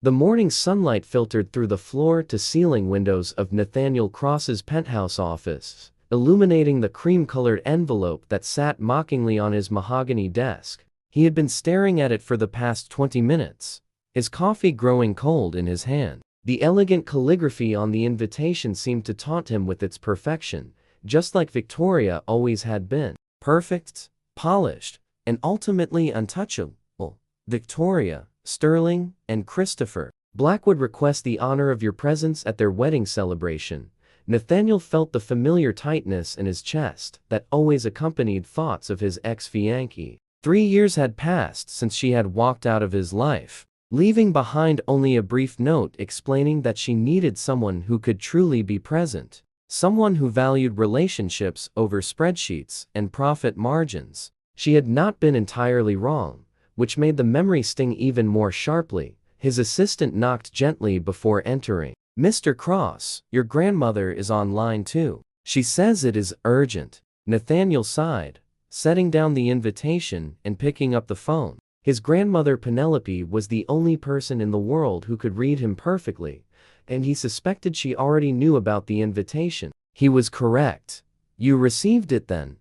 The morning sunlight filtered through the floor-to-ceiling windows of Nathaniel Cross's penthouse office, illuminating the cream-colored envelope that sat mockingly on his mahogany desk. He had been staring at it for the past 20 minutes, his coffee growing cold in his hand. The elegant calligraphy on the invitation seemed to taunt him with its perfection, just like Victoria always had been. Perfect, polished, and ultimately untouchable. Victoria, Sterling, and Christopher Black would request the honor of your presence at their wedding celebration. Nathaniel felt the familiar tightness in his chest that always accompanied thoughts of his ex-fiancée. 3 years had passed since she had walked out of his life, leaving behind only a brief note explaining that she needed someone who could truly be present, someone who valued relationships over spreadsheets and profit margins. She had not been entirely wrong, which made the memory sting even more sharply. His assistant knocked gently before entering. "Mr. Cross, your grandmother is online too. She says it is urgent." Nathaniel sighed, setting down the invitation and picking up the phone. His grandmother Penelope was the only person in the world who could read him perfectly, and he suspected she already knew about the invitation. He was correct. "You received it then?"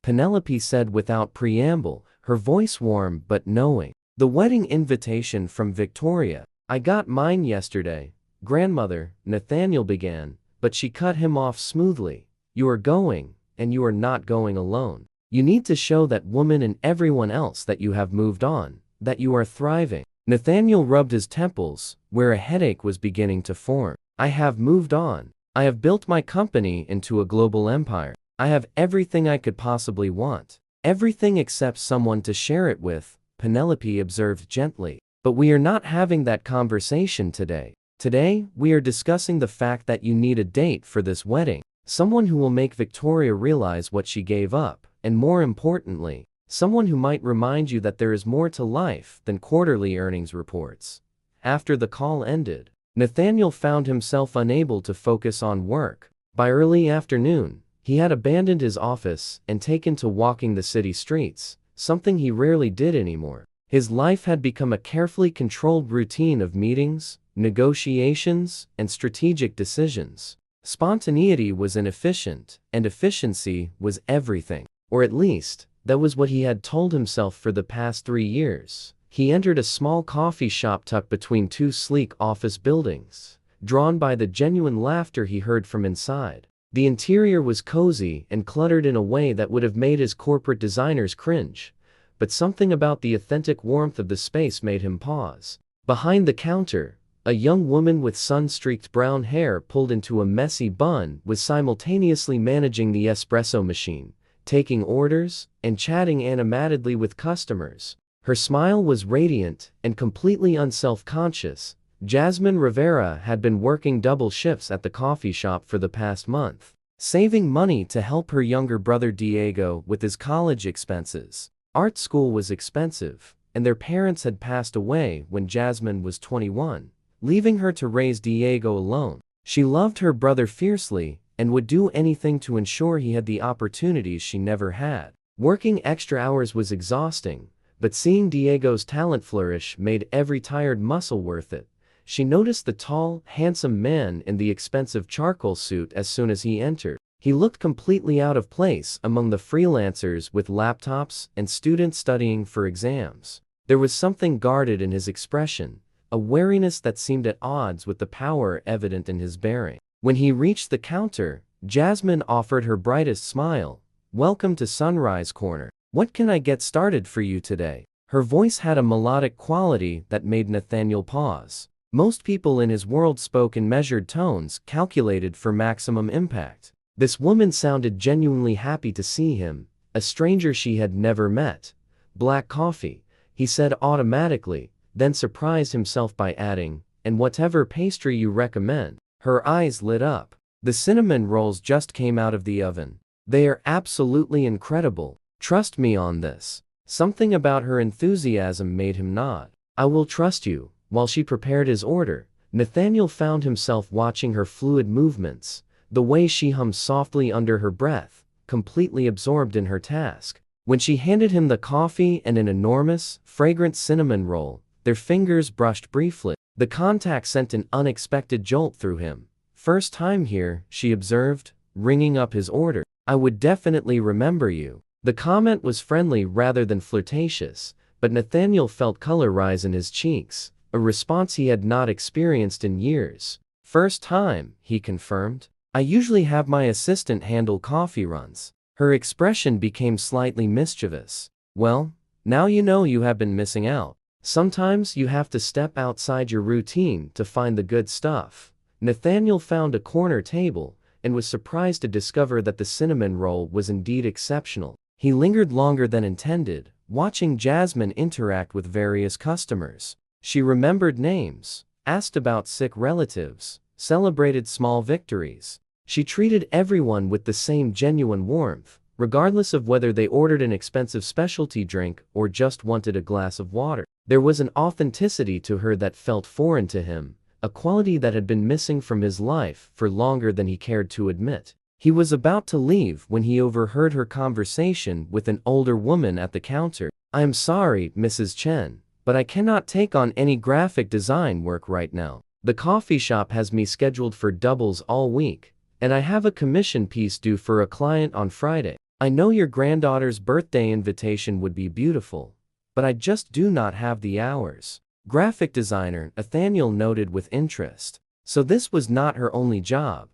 Penelope said without preamble, her voice warm but knowing. "The wedding invitation from Victoria. I got mine yesterday, grandmother," Nathaniel began, but she cut him off smoothly. "You are going, and you are not going alone. You need to show that woman and everyone else that you have moved on, that you are thriving." Nathaniel rubbed his temples, where a headache was beginning to form. "I have moved on. I have built my company into a global empire. I have everything I could possibly want. Everything except someone to share it with," Penelope observed gently. "But we are not having that conversation today. Today, we are discussing the fact that you need a date for this wedding. Someone who will make Victoria realize what she gave up, and more importantly, someone who might remind you that there is more to life than quarterly earnings reports." After the call ended, Nathaniel found himself unable to focus on work. By early afternoon, he had abandoned his office and taken to walking the city streets, something he rarely did anymore. His life had become a carefully controlled routine of meetings, negotiations, and strategic decisions. Spontaneity was inefficient, and efficiency was everything. Or at least, that was what he had told himself for the past 3 years. He entered a small coffee shop tucked between 2 sleek office buildings, drawn by the genuine laughter he heard from inside. The interior was cozy and cluttered in a way that would have made his corporate designers cringe, but something about the authentic warmth of the space made him pause. Behind the counter, a young woman with sun-streaked brown hair pulled into a messy bun was simultaneously managing the espresso machine, taking orders, and chatting animatedly with customers. Her smile was radiant and completely unself-conscious. Jasmine Rivera had been working double shifts at the coffee shop for the past month, saving money to help her younger brother Diego with his college expenses. Art school was expensive, and their parents had passed away when Jasmine was 21, leaving her to raise Diego alone. She loved her brother fiercely and would do anything to ensure he had the opportunities she never had. Working extra hours was exhausting, but seeing Diego's talent flourish made every tired muscle worth it. She noticed the tall, handsome man in the expensive charcoal suit as soon as he entered. He looked completely out of place among the freelancers with laptops and students studying for exams. There was something guarded in his expression, a wariness that seemed at odds with the power evident in his bearing. When he reached the counter, Jasmine offered her brightest smile. "Welcome to Sunrise Corner. What can I get started for you today?" Her voice had a melodic quality that made Nathaniel pause. Most people in his world spoke in measured tones calculated for maximum impact. This woman sounded genuinely happy to see him, a stranger she had never met. "Black coffee," he said automatically, then surprised himself by adding, "and whatever pastry you recommend." Her eyes lit up. "The cinnamon rolls just came out of the oven. They are absolutely incredible. Trust me on this." Something about her enthusiasm made him nod. "I will trust you." While she prepared his order, Nathaniel found himself watching her fluid movements, the way she hummed softly under her breath, completely absorbed in her task. When she handed him the coffee and an enormous, fragrant cinnamon roll, their fingers brushed briefly. The contact sent an unexpected jolt through him. "First time here," she observed, ringing up his order. "I would definitely remember you." The comment was friendly rather than flirtatious, but Nathaniel felt color rise in his cheeks, a response he had not experienced in years. "First time," he confirmed. "I usually have my assistant handle coffee runs." Her expression became slightly mischievous. "Well, now you know you have been missing out. Sometimes you have to step outside your routine to find the good stuff." Nathaniel found a corner table and was surprised to discover that the cinnamon roll was indeed exceptional. He lingered longer than intended, watching Jasmine interact with various customers. She remembered names, asked about sick relatives, celebrated small victories. She treated everyone with the same genuine warmth, regardless of whether they ordered an expensive specialty drink or just wanted a glass of water. There was an authenticity to her that felt foreign to him, a quality that had been missing from his life for longer than he cared to admit. He was about to leave when he overheard her conversation with an older woman at the counter. "I am sorry, Mrs. Chen, but I cannot take on any graphic design work right now. The coffee shop has me scheduled for doubles all week, and I have a commission piece due for a client on Friday. I know your granddaughter's birthday invitation would be beautiful, but I just do not have the hours." Graphic designer, Nathaniel noted with interest. So this was not her only job,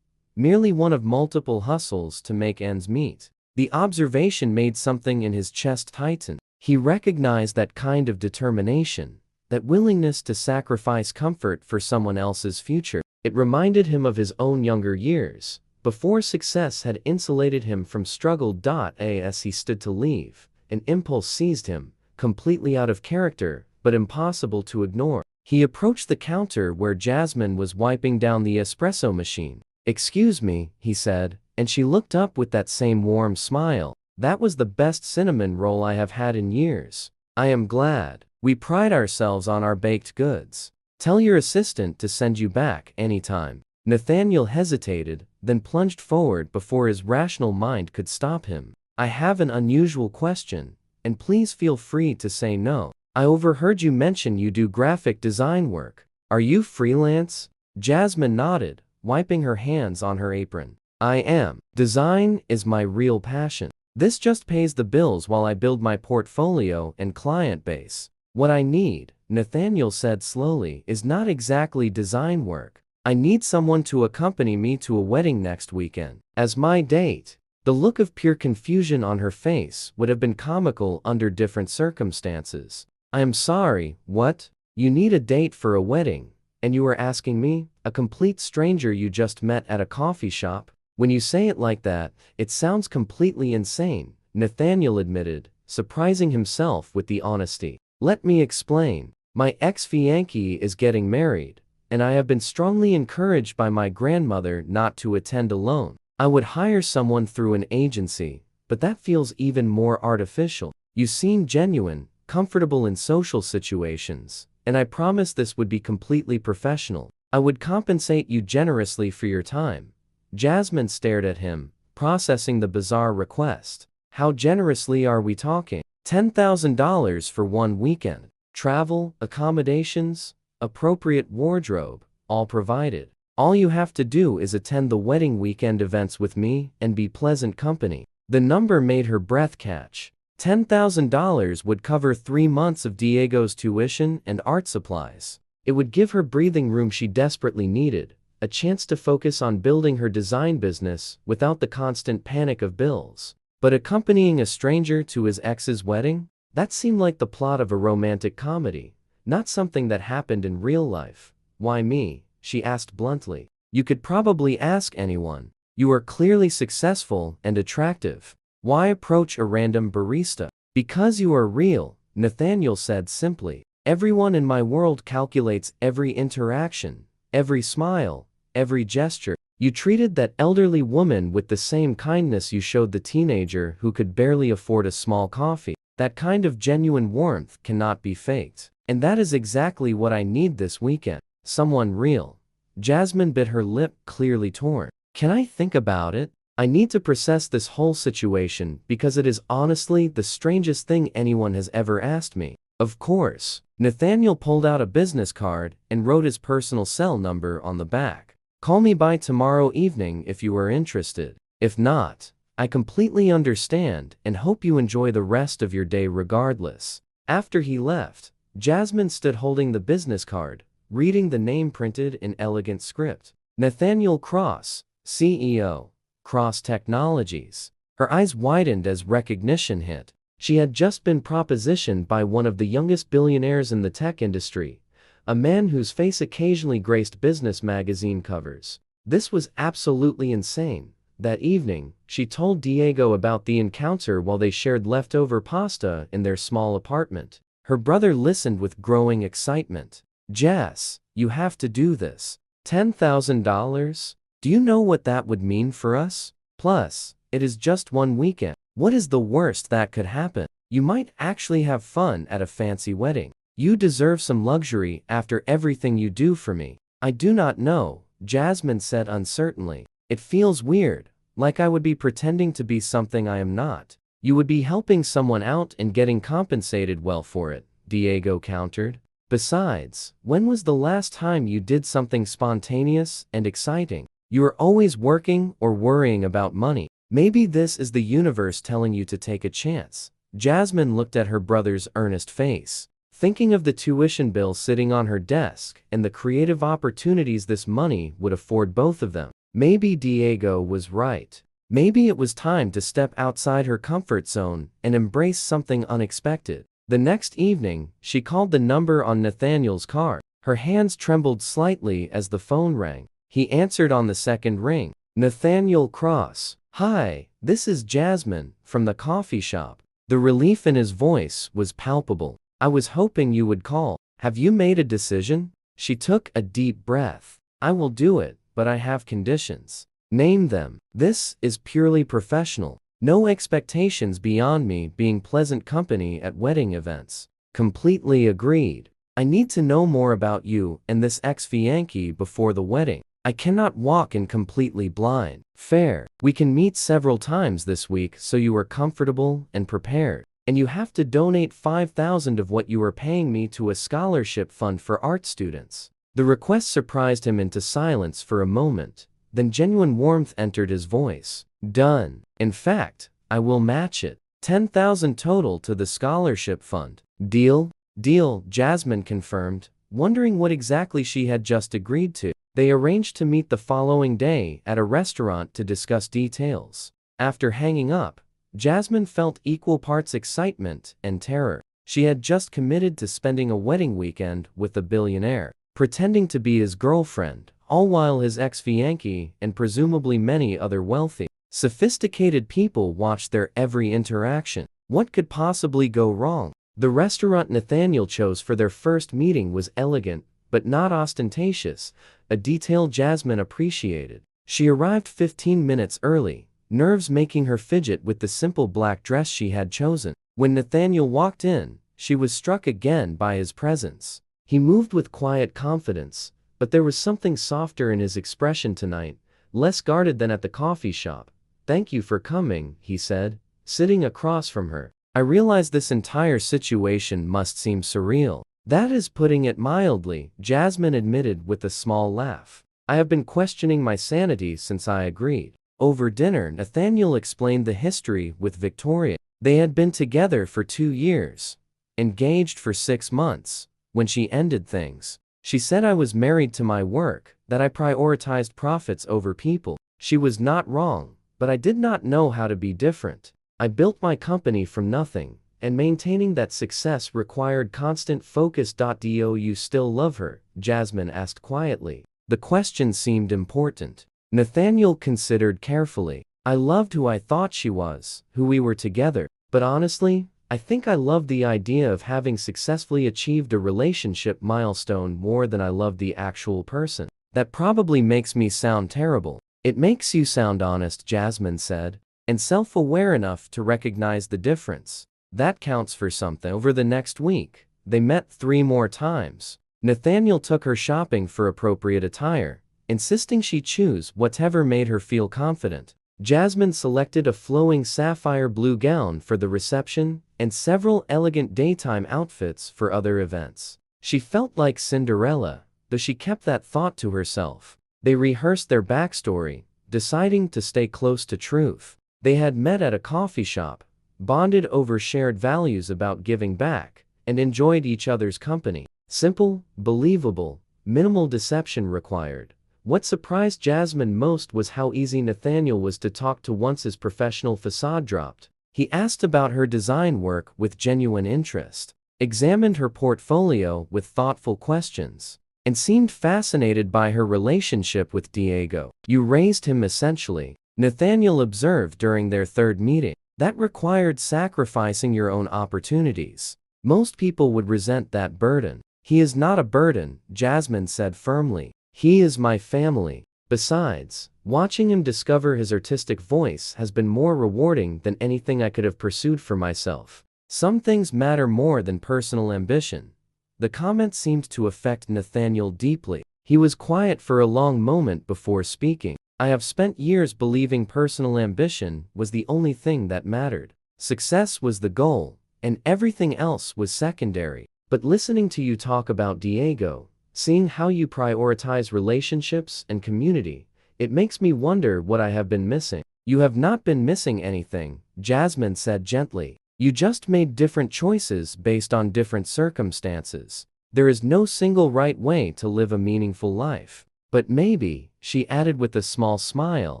merely one of multiple hustles to make ends meet. The observation made something in his chest tighten. He recognized that kind of determination, that willingness to sacrifice comfort for someone else's future. It reminded him of his own younger years, before success had insulated him from struggle. As he stood to leave, an impulse seized him, completely out of character, but impossible to ignore. He approached the counter where Jasmine was wiping down the espresso machine. "Excuse me," he said, and she looked up with that same warm smile. "That was the best cinnamon roll I have had in years." "I am glad. We pride ourselves on our baked goods. Tell your assistant to send you back anytime." Nathaniel hesitated, then plunged forward before his rational mind could stop him. "I have an unusual question, and please feel free to say no. I overheard you mention you do graphic design work. Are you freelance?" Jasmine nodded, wiping her hands on her apron. "I am. Design is my real passion. This just pays the bills while I build my portfolio and client base. What I need," Nathaniel said slowly, "is not exactly design work. I need someone to accompany me to a wedding next weekend as my date." The look of pure confusion on her face would have been comical under different circumstances. "I am sorry, what? You need a date for a wedding, and you are asking me, a complete stranger you just met at a coffee shop? When you say it like that, it sounds completely insane," Nathaniel admitted, surprising himself with the honesty. "Let me explain. My ex-fiancé is getting married, and I have been strongly encouraged by my grandmother not to attend alone. I would hire someone through an agency, but that feels even more artificial. You seem genuine, comfortable in social situations, and I promise this would be completely professional. I would compensate you generously for your time." Jasmine stared at him, processing the bizarre request. "How generously are we talking?" $10,000 for one weekend. Travel, accommodations, appropriate wardrobe, all provided. All you have to do is attend the wedding weekend events with me and be pleasant company." The number made her breath catch. $10,000 would cover 3 months of Diego's tuition and art supplies. It would give her breathing room she desperately needed, a chance to focus on building her design business without the constant panic of bills. But accompanying a stranger to his ex's wedding? That seemed like the plot of a romantic comedy, not something that happened in real life. "Why me?" she asked bluntly. "You could probably ask anyone. You are clearly successful and attractive. Why approach a random barista?" "Because you are real," Nathaniel said simply. "Everyone in my world calculates every interaction, every smile, every gesture. You treated that elderly woman with the same kindness you showed the teenager who could barely afford a small coffee. That kind of genuine warmth cannot be faked. And that is exactly what I need this weekend. Someone real." Jasmine bit her lip, clearly torn. "Can I think about it? I need to process this whole situation because it is honestly the strangest thing anyone has ever asked me." Of course. Nathaniel pulled out a business card and wrote his personal cell number on the back. Call me by tomorrow evening if you are interested. If not, I completely understand and hope you enjoy the rest of your day regardless. After he left, Jasmine stood holding the business card, reading the name printed in elegant script. Nathaniel Cross, CEO, Cross Technologies. Her eyes widened as recognition hit. She had just been propositioned by one of the youngest billionaires in the tech industry, a man whose face occasionally graced business magazine covers. This was absolutely insane. That evening, she told Diego about the encounter while they shared leftover pasta in their small apartment. Her brother listened with growing excitement. "Jess, you have to do this. $10,000? Do you know what that would mean for us? Plus, it is just one weekend. What is the worst that could happen? You might actually have fun at a fancy wedding. You deserve some luxury after everything you do for me." "I do not know," Jasmine said uncertainly. "It feels weird, like I would be pretending to be something I am not." "You would be helping someone out and getting compensated well for it," Diego countered. "Besides, when was the last time you did something spontaneous and exciting? You are always working or worrying about money. Maybe this is the universe telling you to take a chance." Jasmine looked at her brother's earnest face, thinking of the tuition bill sitting on her desk and the creative opportunities this money would afford both of them. Maybe Diego was right. Maybe it was time to step outside her comfort zone and embrace something unexpected. The next evening, she called the number on Nathaniel's card. Her hands trembled slightly as the phone rang. He answered on the second ring. "Nathaniel Cross. Hi, this is Jasmine, from the coffee shop." The relief in his voice was palpable. "I was hoping you would call. Have you made a decision?" She took a deep breath. "I will do it, but I have conditions." "Name them." "This is purely professional. No expectations beyond me being pleasant company at wedding events." "Completely agreed. I need to know more about you and this ex-fiancé before the wedding. I cannot walk in completely blind." "Fair. We can meet several times this week so you are comfortable and prepared. And you have to donate $5,000 of what you are paying me to a scholarship fund for art students." The request surprised him into silence for a moment, then genuine warmth entered his voice. "Done. In fact, I will match it. $10,000 total to the scholarship fund." "Deal?" "Deal," Jasmine confirmed, wondering what exactly she had just agreed to. They arranged to meet the following day at a restaurant to discuss details. After hanging up, Jasmine felt equal parts excitement and terror. She had just committed to spending a wedding weekend with the billionaire, pretending to be his girlfriend, all while his ex-fiancé and presumably many other wealthy, sophisticated people watched their every interaction. What could possibly go wrong? The restaurant Nathaniel chose for their first meeting was elegant, but not ostentatious, a detail Jasmine appreciated. She arrived 15 minutes early, nerves making her fidget with the simple black dress she had chosen. When Nathaniel walked in, she was struck again by his presence. He moved with quiet confidence, but there was something softer in his expression tonight, less guarded than at the coffee shop. "Thank you for coming," he said, sitting across from her. "I realize this entire situation must seem surreal." "That is putting it mildly," Jasmine admitted with a small laugh. "I have been questioning my sanity since I agreed." Over dinner, Nathaniel explained the history with Victoria. They had been together for 2 years, engaged for 6 months, when she ended things. "She said I was married to my work, that I prioritized profits over people. She was not wrong, but I did not know how to be different. I built my company from nothing, and maintaining that success required constant focus. Do you still love her?" Jasmine asked quietly. The question seemed important. Nathaniel considered carefully. "I loved who I thought she was, who we were together, but honestly, I think I loved the idea of having successfully achieved a relationship milestone more than I loved the actual person." "That probably makes me sound terrible." "It makes you sound honest," Jasmine said, "and self-aware enough to recognize the difference. That counts for something." Over the next week, they met 3 more times. Nathaniel took her shopping for appropriate attire, insisting she choose whatever made her feel confident. Jasmine selected a flowing sapphire blue gown for the reception and several elegant daytime outfits for other events. She felt like Cinderella, though she kept that thought to herself. They rehearsed their backstory, deciding to stay close to truth. They had met at a coffee shop, bonded over shared values about giving back, and enjoyed each other's company. Simple, believable, minimal deception required. What surprised Jasmine most was how easy Nathaniel was to talk to once his professional facade dropped. He asked about her design work with genuine interest, examined her portfolio with thoughtful questions, and seemed fascinated by her relationship with Diego. "You raised him essentially," Nathaniel observed during their third meeting. "That required sacrificing your own opportunities. Most people would resent that burden." "He is not a burden," Jasmine said firmly. "He is my family. Besides, watching him discover his artistic voice has been more rewarding than anything I could have pursued for myself. Some things matter more than personal ambition." The comment seemed to affect Nathaniel deeply. He was quiet for a long moment before speaking. "I have spent years believing personal ambition was the only thing that mattered. Success was the goal, and everything else was secondary. But listening to you talk about Diego, seeing how you prioritize relationships and community, it makes me wonder what I have been missing." "You have not been missing anything," Jasmine said gently. "You just made different choices based on different circumstances. There is no single right way to live a meaningful life. But maybe," she added with a small smile,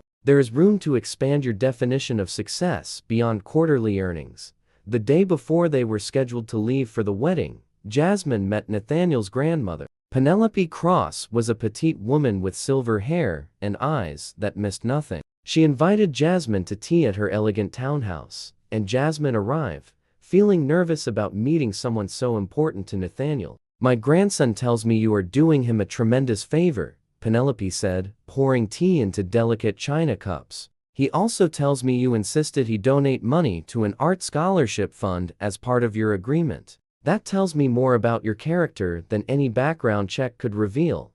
"there is room to expand your definition of success beyond quarterly earnings." The day before they were scheduled to leave for the wedding, Jasmine met Nathaniel's grandmother. Penelope Cross was a petite woman with silver hair and eyes that missed nothing. She invited Jasmine to tea at her elegant townhouse, and Jasmine arrived, feeling nervous about meeting someone so important to Nathaniel. "My grandson tells me you are doing him a tremendous favor," Penelope said, pouring tea into delicate china cups. "He also tells me you insisted he donate money to an art scholarship fund as part of your agreement. That tells me more about your character than any background check could reveal.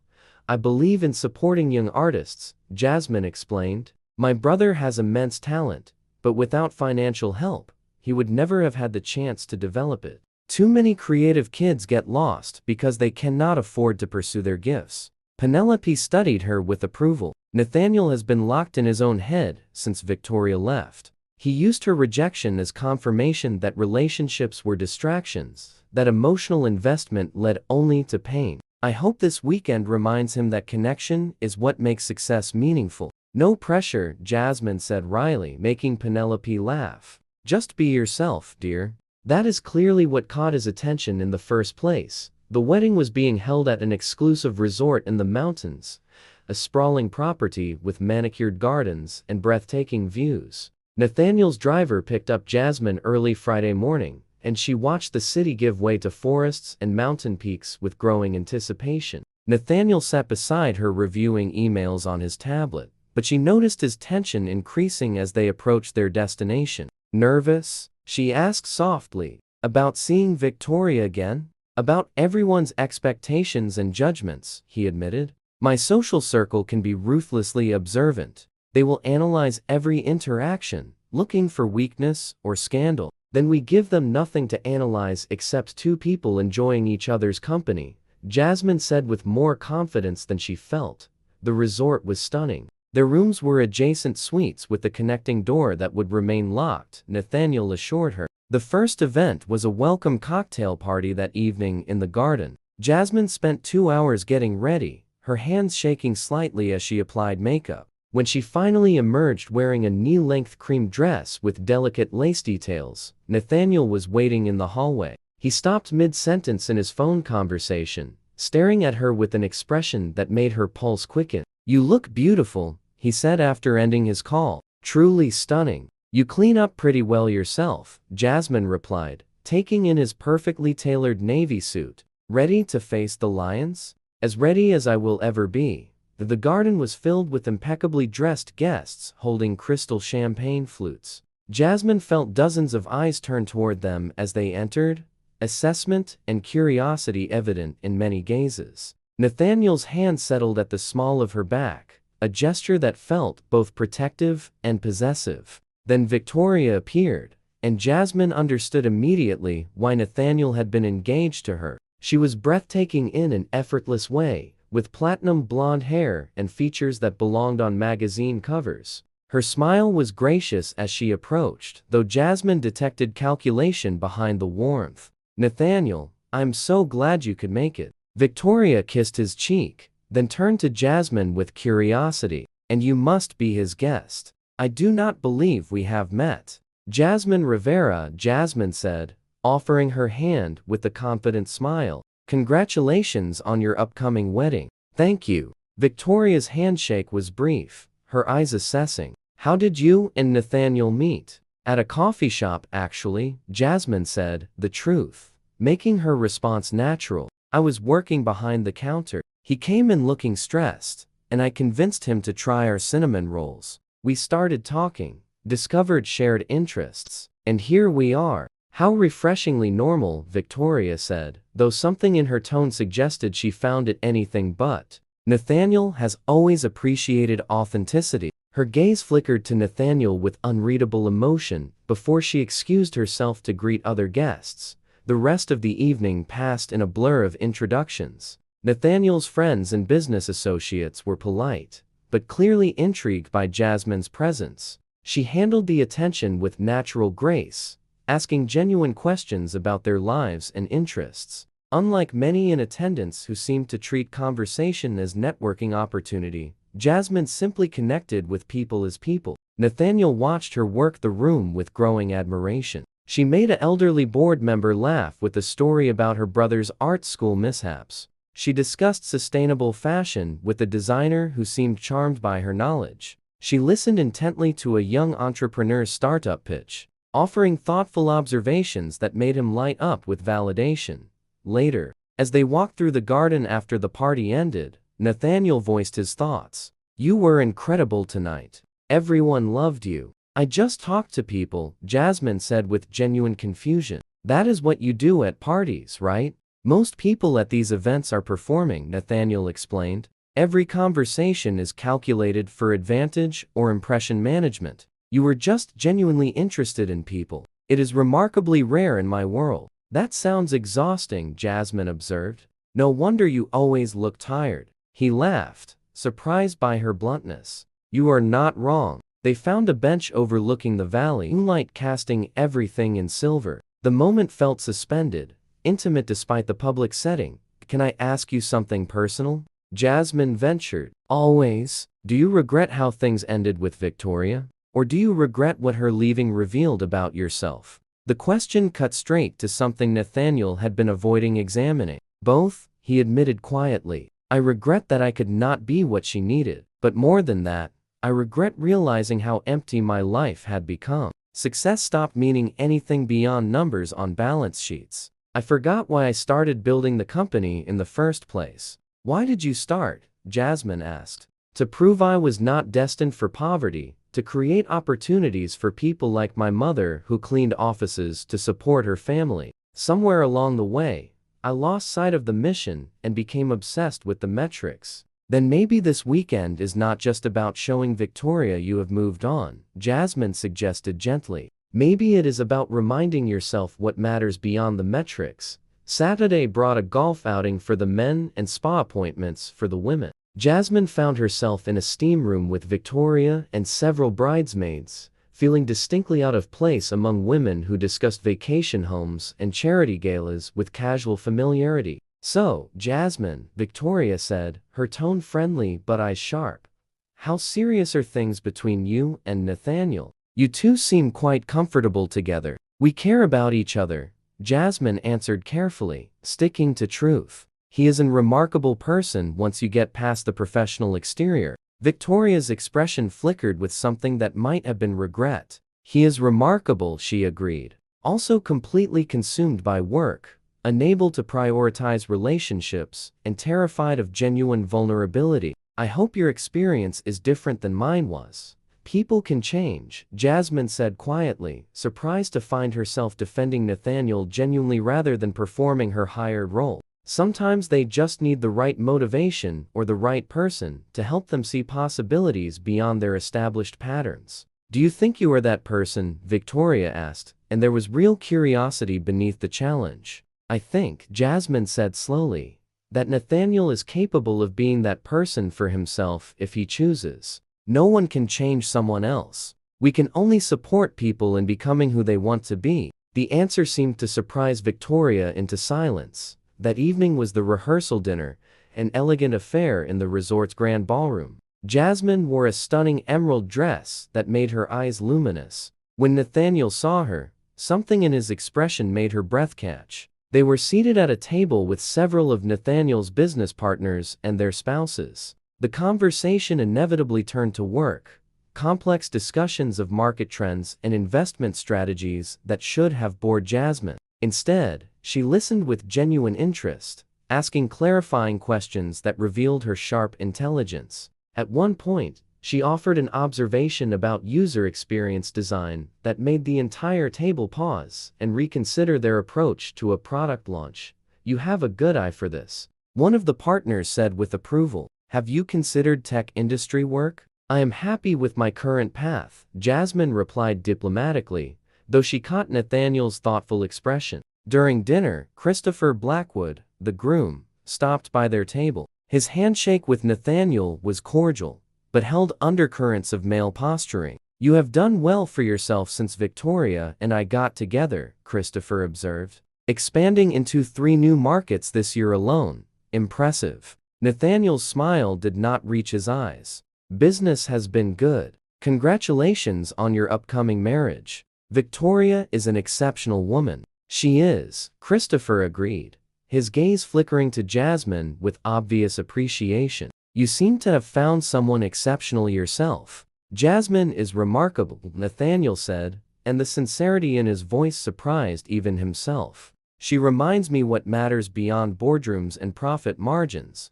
I believe in supporting young artists," Jasmine explained. "My brother has immense talent, but without financial help, he would never have had the chance to develop it. Too many creative kids get lost because they cannot afford to pursue their gifts." Penelope studied her with approval. Nathaniel has been locked in his own head since Victoria left. He used her rejection as confirmation that relationships were distractions, that emotional investment led only to pain. "I hope this weekend reminds him that connection is what makes success meaningful." "No pressure," Jasmine said wryly, making Penelope laugh. "Just be yourself, dear." That is clearly what caught his attention in the first place. The wedding was being held at an exclusive resort in the mountains, a sprawling property with manicured gardens and breathtaking views. Nathaniel's driver picked up Jasmine early Friday morning, and she watched the city give way to forests and mountain peaks with growing anticipation. Nathaniel sat beside her reviewing emails on his tablet, but she noticed his tension increasing as they approached their destination. "Nervous?" she asked softly. "About seeing Victoria again?" "About everyone's expectations and judgments," he admitted. "My social circle can be ruthlessly observant. They will analyze every interaction, looking for weakness or scandal. Then we give them nothing to analyze except two people enjoying each other's company," Jasmine said with more confidence than she felt. The resort was stunning. Their rooms were adjacent suites with a connecting door that would remain locked, Nathaniel assured her. The first event was a welcome cocktail party that evening in the garden. Jasmine spent 2 hours getting ready, her hands shaking slightly as she applied makeup. When she finally emerged wearing a knee-length cream dress with delicate lace details, Nathaniel was waiting in the hallway. He stopped mid-sentence in his phone conversation, staring at her with an expression that made her pulse quicken. "You look beautiful," he said after ending his call. "Truly stunning. You clean up pretty well yourself," Jasmine replied, taking in his perfectly tailored navy suit. "Ready to face the lions?" "As ready as I will ever be." The garden was filled with impeccably dressed guests holding crystal champagne flutes. Jasmine felt dozens of eyes turn toward them as they entered, assessment and curiosity evident in many gazes. Nathaniel's hand settled at the small of her back, a gesture that felt both protective and possessive. Then Victoria appeared, and Jasmine understood immediately why Nathaniel had been engaged to her. She was breathtaking in an effortless way, with platinum blonde hair and features that belonged on magazine covers. Her smile was gracious as she approached, though Jasmine detected calculation behind the warmth. "Nathaniel, I'm so glad you could make it." Victoria kissed his cheek, then turned to Jasmine with curiosity. "And you must be his guest. I do not believe we have met." "Jasmine Rivera," Jasmine said, offering her hand with a confident smile. "Congratulations on your upcoming wedding." "Thank you." Victoria's handshake was brief, her eyes assessing. "How did you and Nathaniel meet?" "At a coffee shop, actually," Jasmine said the truth, making her response natural. "I was working behind the counter. He came in looking stressed, and I convinced him to try our cinnamon rolls. We started talking, discovered shared interests, and here we are." "How refreshingly normal," Victoria said, though something in her tone suggested she found it anything but. "Nathaniel has always appreciated authenticity." Her gaze flickered to Nathaniel with unreadable emotion before she excused herself to greet other guests. The rest of the evening passed in a blur of introductions. Nathaniel's friends and business associates were polite, but clearly intrigued by Jasmine's presence. She handled the attention with natural grace, asking genuine questions about their lives and interests. Unlike many in attendance who seemed to treat conversation as networking opportunity, Jasmine simply connected with people as people. Nathaniel watched her work the room with growing admiration. She made an elderly board member laugh with a story about her brother's art school mishaps. She discussed sustainable fashion with a designer who seemed charmed by her knowledge. She listened intently to a young entrepreneur's startup pitch, offering thoughtful observations that made him light up with validation. Later, as they walked through the garden after the party ended, Nathaniel voiced his thoughts. "You were incredible tonight. Everyone loved you." "I just talked to people," Jasmine said with genuine confusion. "That is what you do at parties, right?" "Most people at these events are performing," Nathaniel explained. "Every conversation is calculated for advantage or impression management. You were just genuinely interested in people. It is remarkably rare in my world." "That sounds exhausting," Jasmine observed. "No wonder you always look tired." He laughed, surprised by her bluntness. "You are not wrong." They found a bench overlooking the valley, moonlight casting everything in silver. The moment felt suspended, intimate despite the public setting. "Can I ask you something personal?" Jasmine ventured. "Always." "Do you regret how things ended with Victoria? Or do you regret what her leaving revealed about yourself?" The question cut straight to something Nathaniel had been avoiding examining. "Both," he admitted quietly. "I regret that I could not be what she needed, but more than that, I regret realizing how empty my life had become. Success stopped meaning anything beyond numbers on balance sheets. I forgot why I started building the company in the first place." "Why did you start?" Jasmine asked. "To prove I was not destined for poverty, to create opportunities for people like my mother who cleaned offices to support her family. Somewhere along the way, I lost sight of the mission and became obsessed with the metrics." "Then maybe this weekend is not just about showing Victoria you have moved on," Jasmine suggested gently. "Maybe it is about reminding yourself what matters beyond the metrics." Saturday brought a golf outing for the men and spa appointments for the women. Jasmine found herself in a steam room with Victoria and several bridesmaids, feeling distinctly out of place among women who discussed vacation homes and charity galas with casual familiarity. "So, Jasmine," Victoria said, her tone friendly but eyes sharp, "how serious are things between you and Nathaniel? You two seem quite comfortable together." "We care about each other," Jasmine answered carefully, sticking to truth. "He is a remarkable person once you get past the professional exterior." Victoria's expression flickered with something that might have been regret. "He is remarkable," she agreed. "Also completely consumed by work, unable to prioritize relationships, and terrified of genuine vulnerability. I hope your experience is different than mine was." "People can change," Jasmine said quietly, surprised to find herself defending Nathaniel genuinely rather than performing her hired role. Sometimes they just need the right motivation or the right person to help them see possibilities beyond their established patterns. Do you think you are that person? Victoria asked, and there was real curiosity beneath the challenge. I think, Jasmine said slowly, that Nathaniel is capable of being that person for himself if he chooses. No one can change someone else. We can only support people in becoming who they want to be. The answer seemed to surprise Victoria into silence. That evening was the rehearsal dinner, an elegant affair in the resort's grand ballroom. Jasmine wore a stunning emerald dress that made her eyes luminous. When Nathaniel saw her, something in his expression made her breath catch. They were seated at a table with several of Nathaniel's business partners and their spouses. The conversation inevitably turned to work, complex discussions of market trends and investment strategies that should have bored Jasmine. Instead, she listened with genuine interest, asking clarifying questions that revealed her sharp intelligence. At one point, she offered an observation about user experience design that made the entire table pause and reconsider their approach to a product launch. You have a good eye for this, one of the partners said with approval. Have you considered tech industry work? I am happy with my current path, Jasmine replied diplomatically, though she caught Nathaniel's thoughtful expression. During dinner, Christopher Blackwood, the groom, stopped by their table. His handshake with Nathaniel was cordial, but held undercurrents of male posturing. You have done well for yourself since Victoria and I got together, Christopher observed. Expanding into 3 new markets this year alone. Impressive. Nathaniel's smile did not reach his eyes. Business has been good. Congratulations on your upcoming marriage. Victoria is an exceptional woman. She is, Christopher agreed, his gaze flickering to Jasmine with obvious appreciation. You seem to have found someone exceptional yourself. Jasmine is remarkable, Nathaniel said, and the sincerity in his voice surprised even himself. She reminds me what matters beyond boardrooms and profit margins.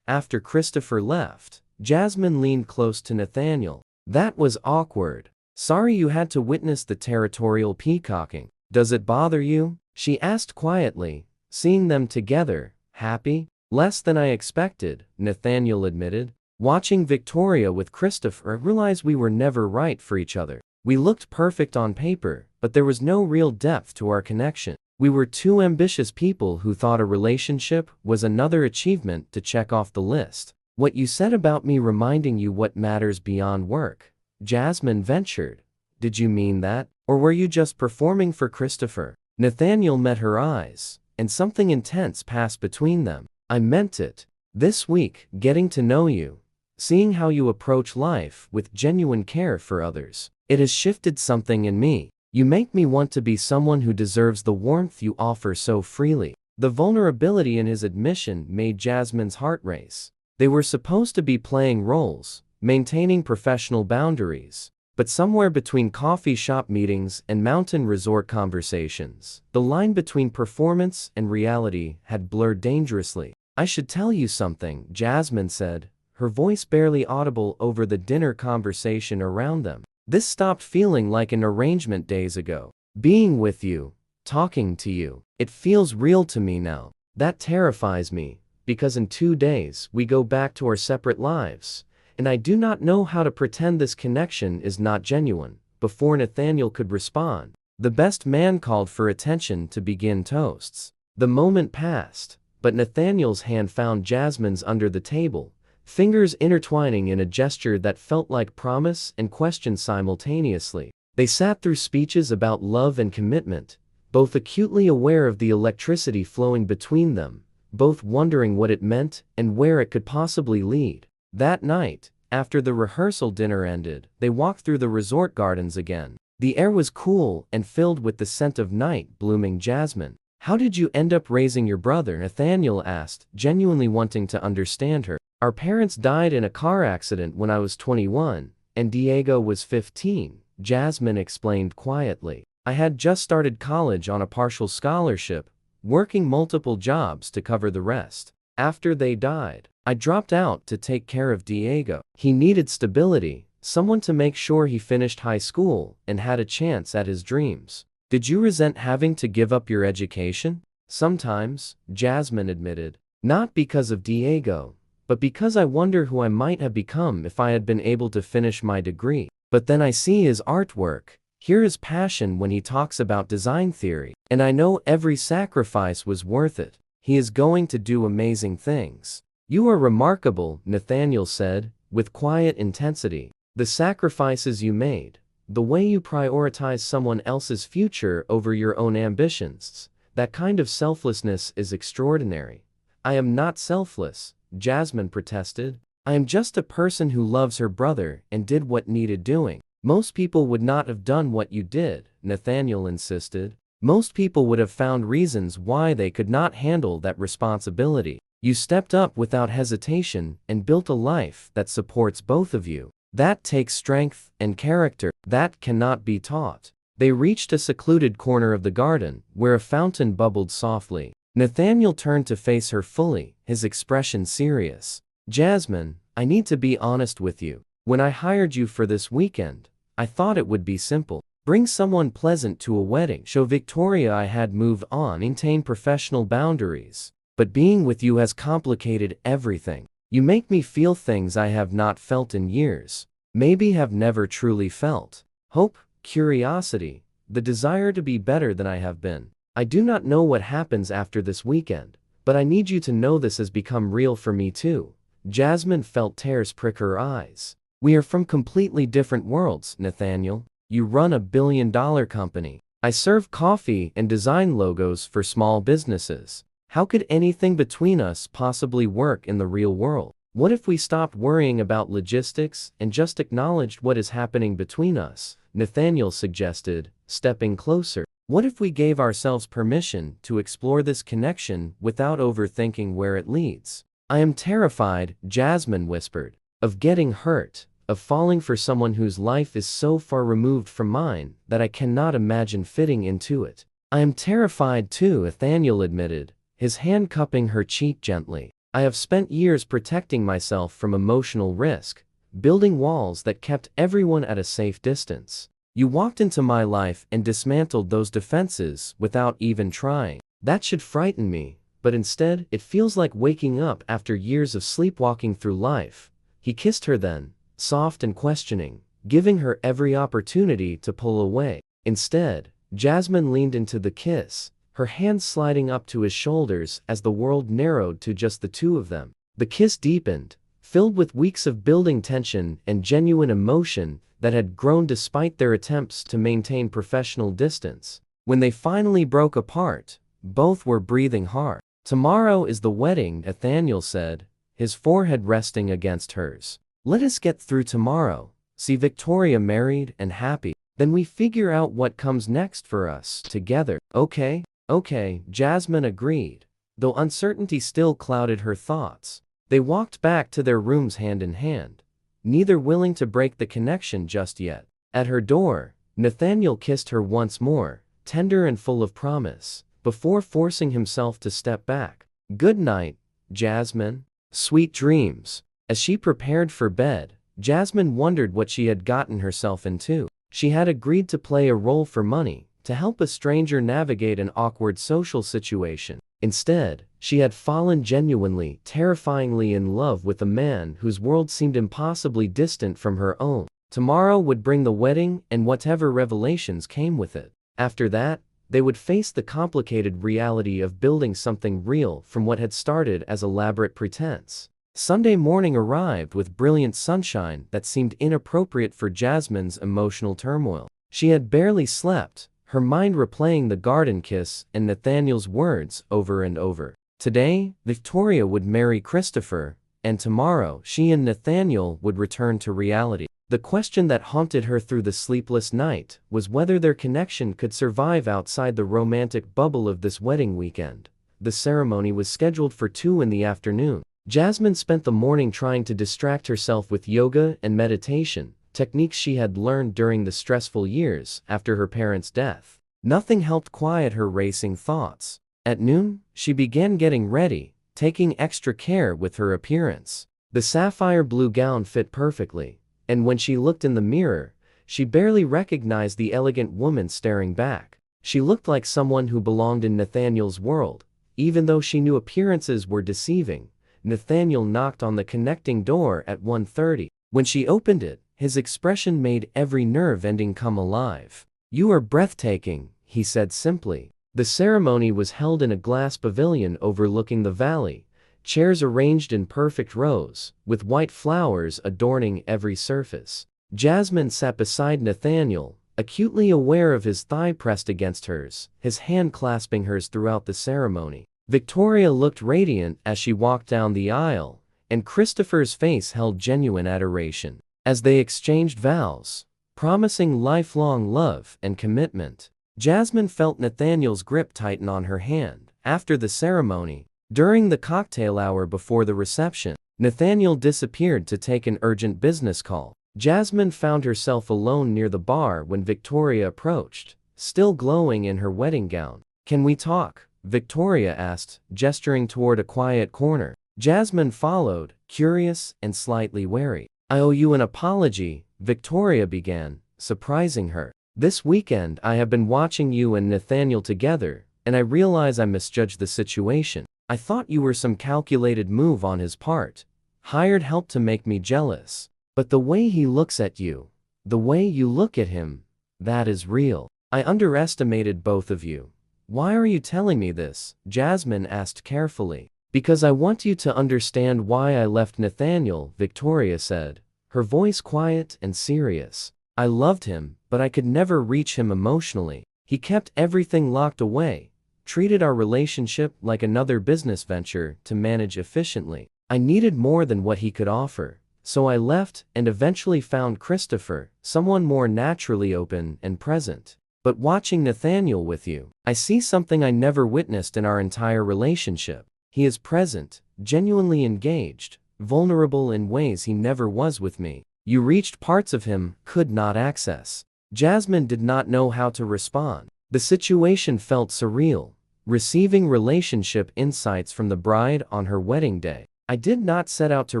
After Christopher left, Jasmine leaned close to Nathaniel. That was awkward. Sorry you had to witness the territorial peacocking. Does it bother you? She asked quietly, seeing them together. Happy? Less than I expected, Nathaniel admitted. Watching Victoria with Christopher, I realized we were never right for each other. We looked perfect on paper, but there was no real depth to our connection. We were 2 ambitious people who thought a relationship was another achievement to check off the list. What you said about me reminding you what matters beyond work, Jasmine ventured. Did you mean that? Or were you just performing for Christopher? Nathaniel met her eyes, and something intense passed between them. I meant it. This week, getting to know you, seeing how you approach life with genuine care for others, it has shifted something in me. You make me want to be someone who deserves the warmth you offer so freely. The vulnerability in his admission made Jasmine's heart race. They were supposed to be playing roles, maintaining professional boundaries. But somewhere between coffee shop meetings and mountain resort conversations, the line between performance and reality had blurred dangerously. I should tell you something, Jasmine said, her voice barely audible over the dinner conversation around them. This stopped feeling like an arrangement days ago. Being with you, talking to you, it feels real to me now. That terrifies me, because in 2 days we go back to our separate lives. And I do not know how to pretend this connection is not genuine. Before Nathaniel could respond, the best man called for attention to begin toasts. The moment passed, but Nathaniel's hand found Jasmine's under the table, fingers intertwining in a gesture that felt like promise and question simultaneously. They sat through speeches about love and commitment, both acutely aware of the electricity flowing between them, both wondering what it meant and where it could possibly lead. That night, after the rehearsal dinner ended, they walked through the resort gardens again. The air was cool and filled with the scent of night-blooming jasmine. How did you end up raising your brother? Nathaniel asked, genuinely wanting to understand her. Our parents died in a car accident when I was 21, and Diego was 15, Jasmine explained quietly. I had just started college on a partial scholarship, working multiple jobs to cover the rest. After they died, I dropped out to take care of Diego. He needed stability, someone to make sure he finished high school and had a chance at his dreams. Did you resent having to give up your education? Sometimes, Jasmine admitted. Not because of Diego, but because I wonder who I might have become if I had been able to finish my degree. But then I see his artwork, hear his passion when he talks about design theory, and I know every sacrifice was worth it. He is going to do amazing things. You are remarkable, Nathaniel said, with quiet intensity. The sacrifices you made, the way you prioritize someone else's future over your own ambitions, that kind of selflessness is extraordinary. I am not selfless, Jasmine protested. I am just a person who loves her brother and did what needed doing. Most people would not have done what you did, Nathaniel insisted. Most people would have found reasons why they could not handle that responsibility. You stepped up without hesitation and built a life that supports both of you. That takes strength and character. That cannot be taught. They reached a secluded corner of the garden, where a fountain bubbled softly. Nathaniel turned to face her fully, his expression serious. Jasmine, I need to be honest with you. When I hired you for this weekend, I thought it would be simple. Bring someone pleasant to a wedding, show Victoria I had moved on, maintain professional boundaries. But being with you has complicated everything. You make me feel things I have not felt in years, maybe have never truly felt. Hope, curiosity, the desire to be better than I have been. I do not know what happens after this weekend, but I need you to know this has become real for me too. Jasmine felt tears prick her eyes. We are from completely different worlds, Nathaniel. You run a billion-dollar company. I serve coffee and design logos for small businesses. How could anything between us possibly work in the real world? What if we stopped worrying about logistics and just acknowledged what is happening between us? Nathaniel suggested, stepping closer. What if we gave ourselves permission to explore this connection without overthinking where it leads? I am terrified, Jasmine whispered, of getting hurt, of falling for someone whose life is so far removed from mine that I cannot imagine fitting into it. I am terrified too, Nathaniel admitted, his hand cupping her cheek gently. I have spent years protecting myself from emotional risk, building walls that kept everyone at a safe distance. You walked into my life and dismantled those defenses without even trying. That should frighten me, but instead, it feels like waking up after years of sleepwalking through life. He kissed her then, soft and questioning, giving her every opportunity to pull away. Instead, Jasmine leaned into the kiss, her hands sliding up to his shoulders as the world narrowed to just the two of them. The kiss deepened, filled with weeks of building tension and genuine emotion that had grown despite their attempts to maintain professional distance. When they finally broke apart, both were breathing hard. Tomorrow is the wedding, Nathaniel said, his forehead resting against hers. Let us get through tomorrow, see Victoria married and happy. Then we figure out what comes next for us together. Okay, Jasmine agreed, though uncertainty still clouded her thoughts. They walked back to their rooms hand in hand, neither willing to break the connection just yet. At her door, Nathaniel kissed her once more, tender and full of promise, before forcing himself to step back. Good night, Jasmine. Sweet dreams. As she prepared for bed, Jasmine wondered what she had gotten herself into. She had agreed to play a role for money, to help a stranger navigate an awkward social situation. Instead, she had fallen genuinely, terrifyingly in love with a man whose world seemed impossibly distant from her own. Tomorrow would bring the wedding and whatever revelations came with it. After that, they would face the complicated reality of building something real from what had started as elaborate pretense. Sunday morning arrived with brilliant sunshine that seemed inappropriate for Jasmine's emotional turmoil. She had barely slept, her mind replaying the garden kiss and Nathaniel's words over and over. Today, Victoria would marry Christopher, and tomorrow she and Nathaniel would return to reality. The question that haunted her through the sleepless night was whether their connection could survive outside the romantic bubble of this wedding weekend. The ceremony was scheduled for 2 in the afternoon. Jasmine spent the morning trying to distract herself with yoga and meditation, techniques she had learned during the stressful years after her parents' death. Nothing helped quiet her racing thoughts. At noon, she began getting ready, taking extra care with her appearance. The sapphire blue gown fit perfectly, and when she looked in the mirror, she barely recognized the elegant woman staring back. She looked like someone who belonged in Nathaniel's world. Even though she knew appearances were deceiving, Nathaniel knocked on the connecting door at 1:30. When she opened it, his expression made every nerve ending come alive. "You are breathtaking," he said simply. The ceremony was held in a glass pavilion overlooking the valley, chairs arranged in perfect rows, with white flowers adorning every surface. Jasmine sat beside Nathaniel, acutely aware of his thigh pressed against hers, his hand clasping hers throughout the ceremony. Victoria looked radiant as she walked down the aisle, and Christopher's face held genuine adoration. As they exchanged vows, promising lifelong love and commitment, Jasmine felt Nathaniel's grip tighten on her hand. After the ceremony, during the cocktail hour before the reception, Nathaniel disappeared to take an urgent business call. Jasmine found herself alone near the bar when Victoria approached, still glowing in her wedding gown. "Can we talk?" Victoria asked, gesturing toward a quiet corner. Jasmine followed, curious and slightly wary. "I owe you an apology," Victoria began, surprising her. "This weekend I have been watching you and Nathaniel together, and I realize I misjudged the situation. I thought you were some calculated move on his part, hired help to make me jealous. But the way he looks at you, the way you look at him, that is real. I underestimated both of you." "Why are you telling me this?" Jasmine asked carefully. "Because I want you to understand why I left Nathaniel," Victoria said, her voice quiet and serious. "I loved him, but I could never reach him emotionally. He kept everything locked away, treated our relationship like another business venture to manage efficiently. I needed more than what he could offer. So I left and eventually found Christopher, someone more naturally open and present. But watching Nathaniel with you, I see something I never witnessed in our entire relationship. He is present, genuinely engaged, vulnerable in ways he never was with me. You reached parts of him could not access." Jasmine did not know how to respond. The situation felt surreal, receiving relationship insights from the bride on her wedding day. "I did not set out to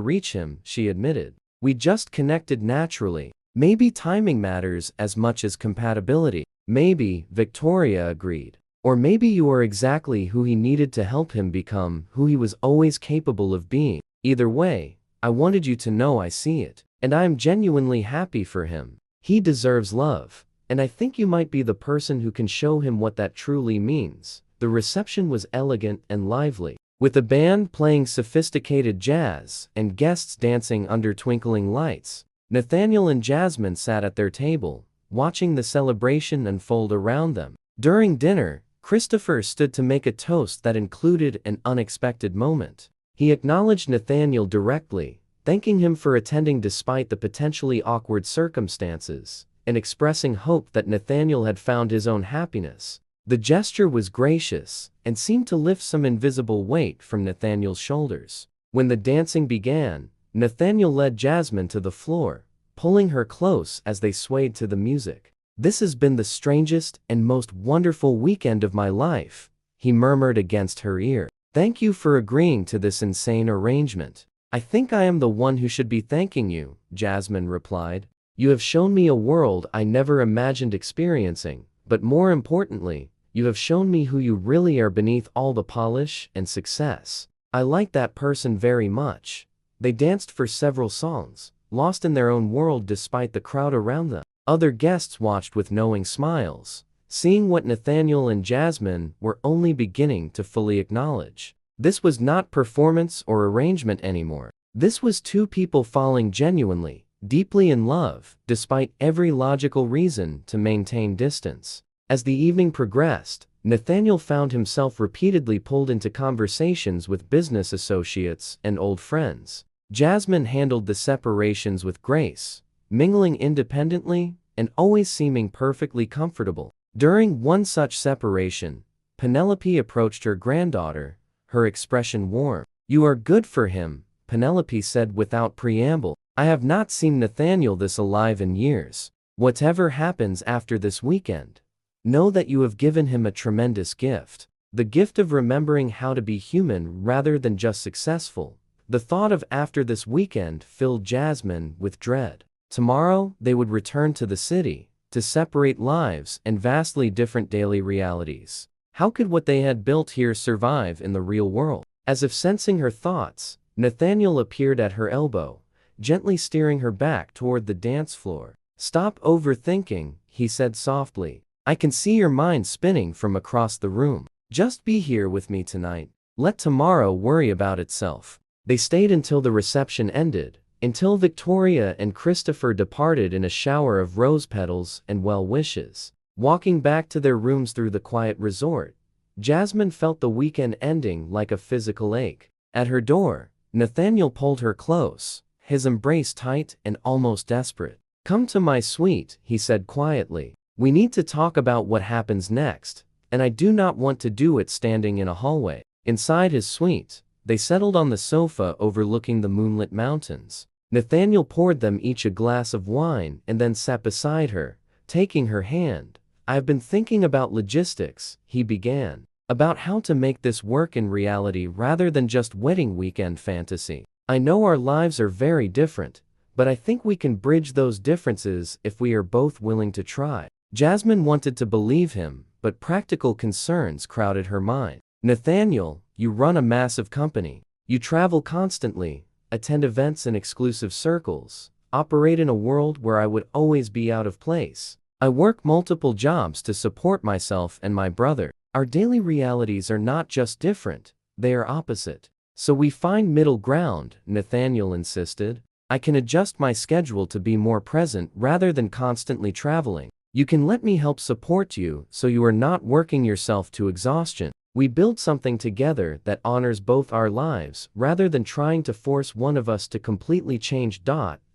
reach him," she admitted. "We just connected naturally. Maybe timing matters as much as compatibility." "Maybe," Victoria agreed. "Or maybe you are exactly who he needed to help him become who he was always capable of being. Either way, I wanted you to know I see it, and I am genuinely happy for him. He deserves love, and I think you might be the person who can show him what that truly means." The reception was elegant and lively, with a band playing sophisticated jazz and guests dancing under twinkling lights. Nathaniel and Jasmine sat at their table, watching the celebration unfold around them. During dinner, Christopher stood to make a toast that included an unexpected moment. He acknowledged Nathaniel directly, thanking him for attending despite the potentially awkward circumstances, and expressing hope that Nathaniel had found his own happiness. The gesture was gracious, and seemed to lift some invisible weight from Nathaniel's shoulders. When the dancing began, Nathaniel led Jasmine to the floor, pulling her close as they swayed to the music. "This has been the strangest and most wonderful weekend of my life," he murmured against her ear. "Thank you for agreeing to this insane arrangement." "I think I am the one who should be thanking you," Jasmine replied. "You have shown me a world I never imagined experiencing, but more importantly, you have shown me who you really are beneath all the polish and success. I like that person very much." They danced for several songs, lost in their own world despite the crowd around them. Other guests watched with knowing smiles, seeing what Nathaniel and Jasmine were only beginning to fully acknowledge. This was not performance or arrangement anymore. This was two people falling genuinely, deeply in love, despite every logical reason to maintain distance. As the evening progressed, Nathaniel found himself repeatedly pulled into conversations with business associates and old friends. Jasmine handled the separations with grace, mingling independently and always seeming perfectly comfortable. During one such separation, Penelope approached her granddaughter, her expression warm. "You are good for him," Penelope said without preamble. "I have not seen Nathaniel this alive in years. Whatever happens after this weekend, know that you have given him a tremendous gift. The gift of remembering how to be human rather than just successful." The thought of after this weekend filled Jasmine with dread. Tomorrow, they would return to the city, to separate lives and vastly different daily realities. How could what they had built here survive in the real world? As if sensing her thoughts, Nathaniel appeared at her elbow, gently steering her back toward the dance floor. "Stop overthinking," he said softly. "I can see your mind spinning from across the room. Just be here with me tonight. Let tomorrow worry about itself." They stayed until the reception ended, until Victoria and Christopher departed in a shower of rose petals and well wishes. Walking back to their rooms through the quiet resort, Jasmine felt the weekend ending like a physical ache. At her door, Nathaniel pulled her close, his embrace tight and almost desperate. "Come to my suite," he said quietly. "We need to talk about what happens next, and I do not want to do it standing in a hallway." Inside his suite, they settled on the sofa overlooking the moonlit mountains. Nathaniel poured them each a glass of wine and then sat beside her, taking her hand. "I've been thinking about logistics," he began, "about how to make this work in reality rather than just wedding weekend fantasy. I know our lives are very different, but I think we can bridge those differences if we are both willing to try." Jasmine wanted to believe him, but practical concerns crowded her mind. "Nathaniel, you run a massive company. You travel constantly, attend events in exclusive circles, operate in a world where I would always be out of place. I work multiple jobs to support myself and my brother. Our daily realities are not just different, they are opposite. So we find middle ground," Nathaniel insisted. "I can adjust my schedule to be more present rather than constantly traveling. You can let me help support you so you are not working yourself to exhaustion. We build something together that honors both our lives rather than trying to force one of us to completely change.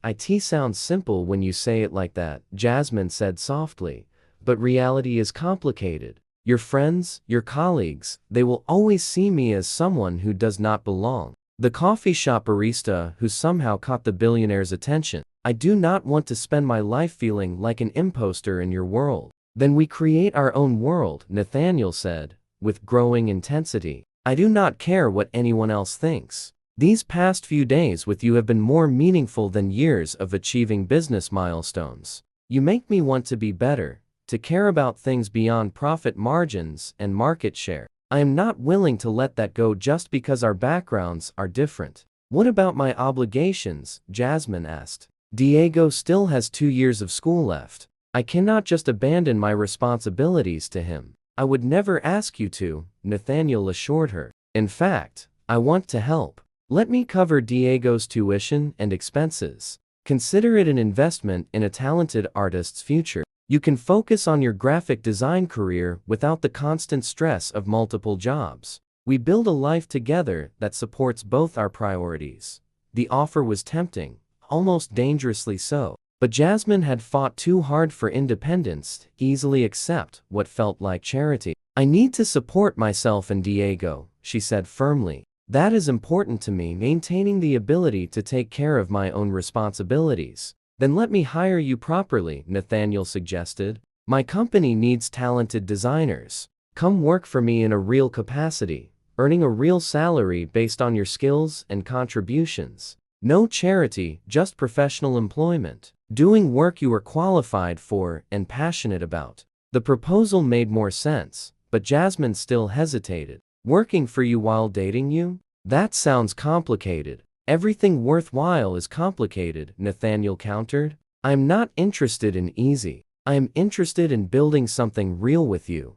It sounds simple when you say it like that," Jasmine said softly, "but reality is complicated. Your friends, your colleagues, they will always see me as someone who does not belong. The coffee shop barista who somehow caught the billionaire's attention. I do not want to spend my life feeling like an imposter in your world." "Then we create our own world," Nathaniel said, with growing intensity. "I do not care what anyone else thinks. These past few days with you have been more meaningful than years of achieving business milestones. You make me want to be better, to care about things beyond profit margins and market share. I am not willing to let that go just because our backgrounds are different." "What about my obligations?" Jasmine asked. "Diego still has 2 years of school left. I cannot just abandon my responsibilities to him." "I would never ask you to," Nathaniel assured her. "In fact, I want to help. Let me cover Diego's tuition and expenses. Consider it an investment in a talented artist's future. You can focus on your graphic design career without the constant stress of multiple jobs. We build a life together that supports both our priorities." The offer was tempting, almost dangerously so. But Jasmine had fought too hard for independence to easily accept what felt like charity. "I need to support myself and Diego," she said firmly. "That is important to me, maintaining the ability to take care of my own responsibilities." "Then let me hire you properly," Nathaniel suggested. "My company needs talented designers. Come work for me in a real capacity, earning a real salary based on your skills and contributions. No charity, just professional employment, doing work you are qualified for and passionate about." The proposal made more sense, but Jasmine still hesitated. "Working for you while dating you? That sounds complicated." "Everything worthwhile is complicated," Nathaniel countered. "I am not interested in easy. I am interested in building something real with you,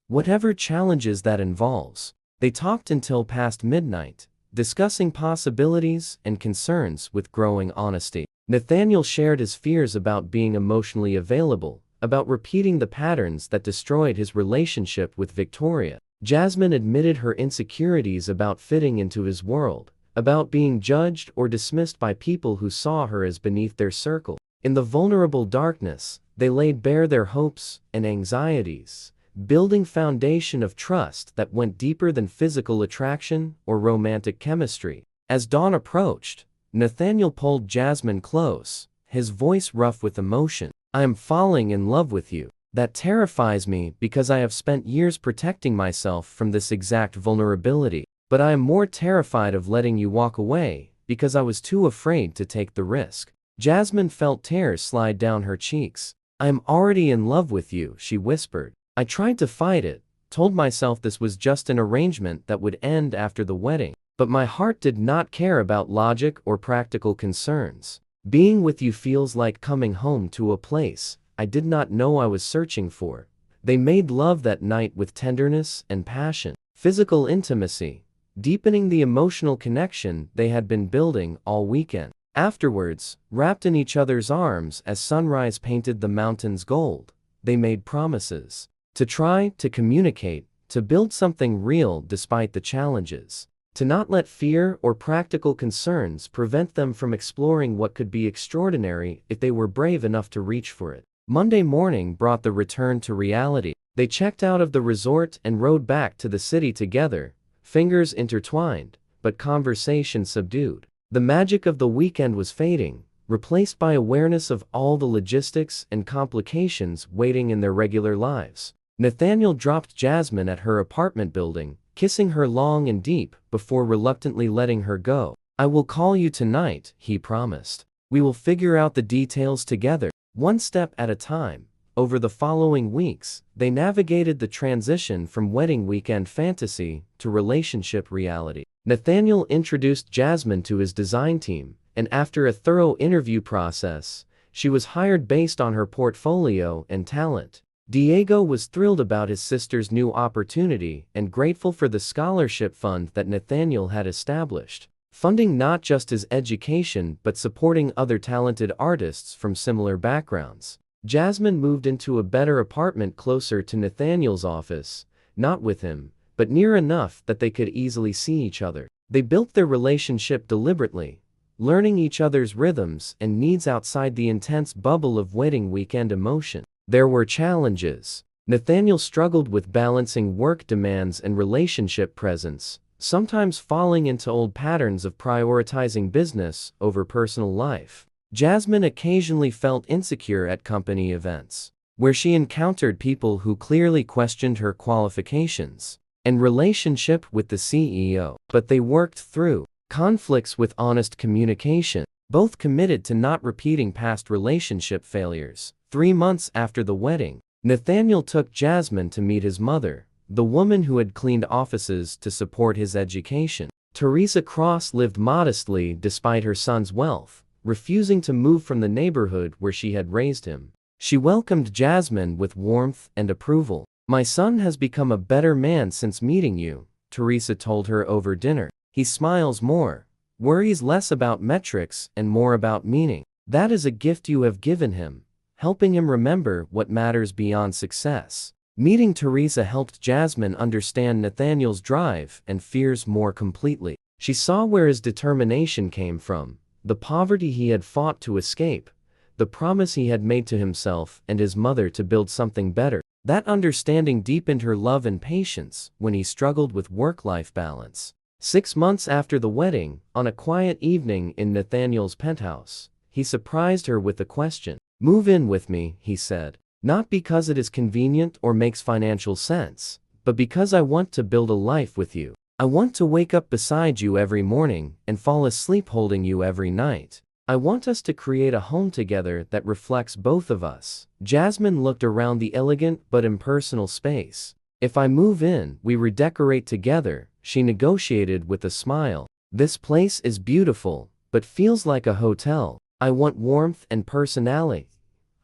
whatever challenges that involves." They talked until past midnight, discussing possibilities and concerns with growing honesty. Nathaniel shared his fears about being emotionally available, about repeating the patterns that destroyed his relationship with Victoria. Jasmine admitted her insecurities about fitting into his world, about being judged or dismissed by people who saw her as beneath their circle. In the vulnerable darkness, they laid bare their hopes and anxieties, building foundation of trust that went deeper than physical attraction or romantic chemistry. As dawn approached, Nathaniel pulled Jasmine close, his voice rough with emotion. "I am falling in love with you. That terrifies me because I have spent years protecting myself from this exact vulnerability. But I am more terrified of letting you walk away because I was too afraid to take the risk." Jasmine felt tears slide down her cheeks. "I'm already in love with you," she whispered. I tried to fight it, told myself this was just an arrangement that would end after the wedding. But my heart did not care about logic or practical concerns. Being with you feels like coming home to a place I did not know I was searching for. They made love that night with tenderness and passion, physical intimacy, deepening the emotional connection they had been building all weekend. Afterwards, wrapped in each other's arms as sunrise painted the mountains gold, they made promises to try to communicate, to build something real despite the challenges, to not let fear or practical concerns prevent them from exploring what could be extraordinary if they were brave enough to reach for it. Monday morning brought the return to reality. They checked out of the resort and rode back to the city together, fingers intertwined, but conversation subdued. The magic of the weekend was fading, replaced by awareness of all the logistics and complications waiting in their regular lives. Nathaniel dropped Jasmine at her apartment building, kissing her long and deep before reluctantly letting her go. "I will call you tonight," he promised. "We will figure out the details together, one step at a time." Over the following weeks, they navigated the transition from wedding weekend fantasy to relationship reality. Nathaniel introduced Jasmine to his design team, and after a thorough interview process, she was hired based on her portfolio and talent. Diego was thrilled about his sister's new opportunity and grateful for the scholarship fund that Nathaniel had established, funding not just his education but supporting other talented artists from similar backgrounds. Jasmine moved into a better apartment closer to Nathaniel's office, not with him, but near enough that they could easily see each other. They built their relationship deliberately, learning each other's rhythms and needs outside the intense bubble of wedding weekend emotion. There were challenges. Nathaniel struggled with balancing work demands and relationship presence, sometimes falling into old patterns of prioritizing business over personal life. Jasmine occasionally felt insecure at company events, where she encountered people who clearly questioned her qualifications and relationship with the CEO. But they worked through conflicts with honest communication, both committed to not repeating past relationship failures. 3 months after the wedding, Nathaniel took Jasmine to meet his mother, the woman who had cleaned offices to support his education. Teresa Cross lived modestly despite her son's wealth, refusing to move from the neighborhood where she had raised him. She welcomed Jasmine with warmth and approval. "My son has become a better man since meeting you," Teresa told her over dinner. "He smiles more, worries less about metrics and more about meaning. That is a gift you have given him, helping him remember what matters beyond success." Meeting Teresa helped Jasmine understand Nathaniel's drive and fears more completely. She saw where his determination came from, the poverty he had fought to escape, the promise he had made to himself and his mother to build something better. That understanding deepened her love and patience when he struggled with work-life balance. 6 months after the wedding, on a quiet evening in Nathaniel's penthouse, he surprised her with a question. "Move in with me," he said. "Not because it is convenient or makes financial sense, but because I want to build a life with you. I want to wake up beside you every morning and fall asleep holding you every night. I want us to create a home together that reflects both of us." Jasmine looked around the elegant but impersonal space. "If I move in, we redecorate together," she negotiated with a smile. "This place is beautiful, but feels like a hotel. I want warmth and personality,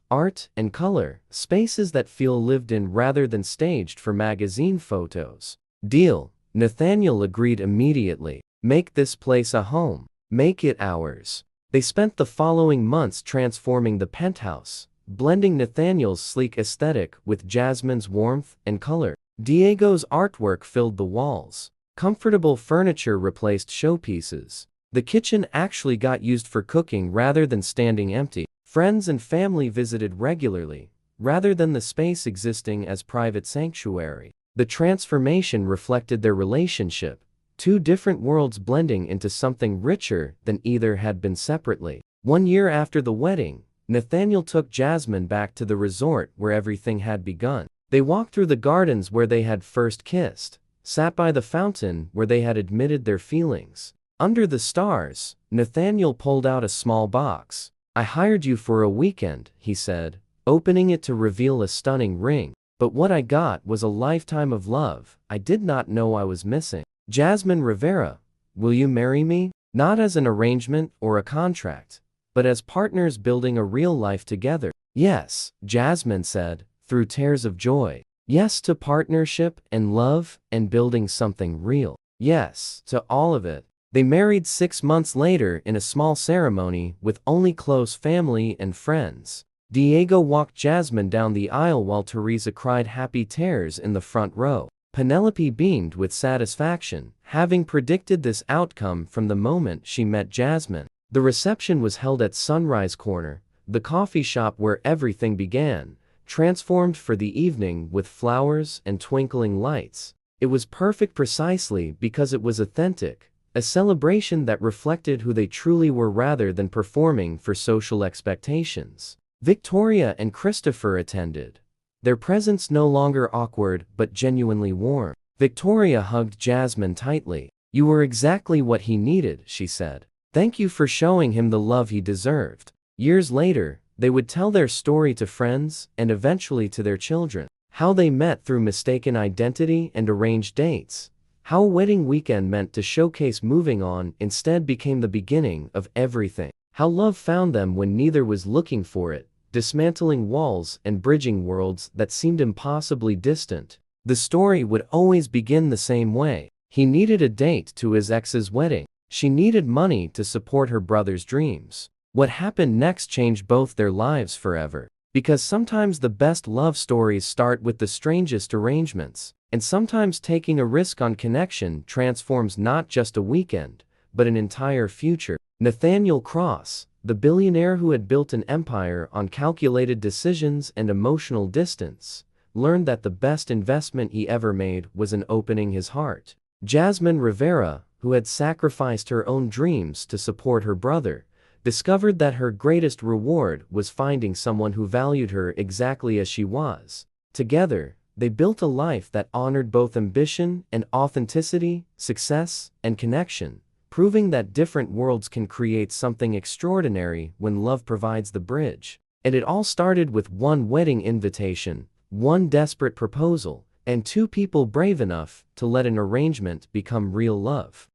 art and color, spaces that feel lived in rather than staged for magazine photos." "Deal," Nathaniel agreed immediately. "Make this place a home. Make it ours." They spent the following months transforming the penthouse, blending Nathaniel's sleek aesthetic with Jasmine's warmth and color. Diego's artwork filled the walls. Comfortable furniture replaced showpieces. The kitchen actually got used for cooking rather than standing empty. Friends and family visited regularly, rather than the space existing as private sanctuary. The transformation reflected their relationship, two different worlds blending into something richer than either had been separately. 1 year after the wedding, Nathaniel took Jasmine back to the resort where everything had begun. They walked through the gardens where they had first kissed, sat by the fountain where they had admitted their feelings. Under the stars, Nathaniel pulled out a small box. "I hired you for a weekend," he said, opening it to reveal a stunning ring. But what I got was a lifetime of love I did not know I was missing. Jasmine Rivera, will you marry me? Not as an arrangement or a contract, but as partners building a real life together. Yes, Jasmine said, through tears of joy. Yes to partnership and love and building something real. Yes to all of it. They married 6 months later in a small ceremony with only close family and friends. Diego walked Jasmine down the aisle while Teresa cried happy tears in the front row. Penelope beamed with satisfaction, having predicted this outcome from the moment she met Jasmine. The reception was held at Sunrise Corner, the coffee shop where everything began, transformed for the evening with flowers and twinkling lights. It was perfect precisely because it was authentic, a celebration that reflected who they truly were rather than performing for social expectations. Victoria and Christopher attended, their presence no longer awkward but genuinely warm. Victoria hugged Jasmine tightly. You were exactly what he needed, she said. Thank you for showing him the love he deserved. Years later, they would tell their story to friends and eventually to their children. How they met through mistaken identity and arranged dates. How a wedding weekend meant to showcase moving on instead became the beginning of everything. How love found them when neither was looking for it, dismantling walls and bridging worlds that seemed impossibly distant. The story would always begin the same way. He needed a date to his ex's wedding. She needed money to support her brother's dreams. What happened next changed both their lives forever. Because sometimes the best love stories start with the strangest arrangements, and sometimes taking a risk on connection transforms not just a weekend, but an entire future. Nathaniel Cross, the billionaire who had built an empire on calculated decisions and emotional distance, learned that the best investment he ever made was in opening his heart. Jasmine Rivera, who had sacrificed her own dreams to support her brother, discovered that her greatest reward was finding someone who valued her exactly as she was. Together, they built a life that honored both ambition and authenticity, success and connection, proving that different worlds can create something extraordinary when love provides the bridge. And it all started with one wedding invitation, one desperate proposal, and two people brave enough to let an arrangement become real love.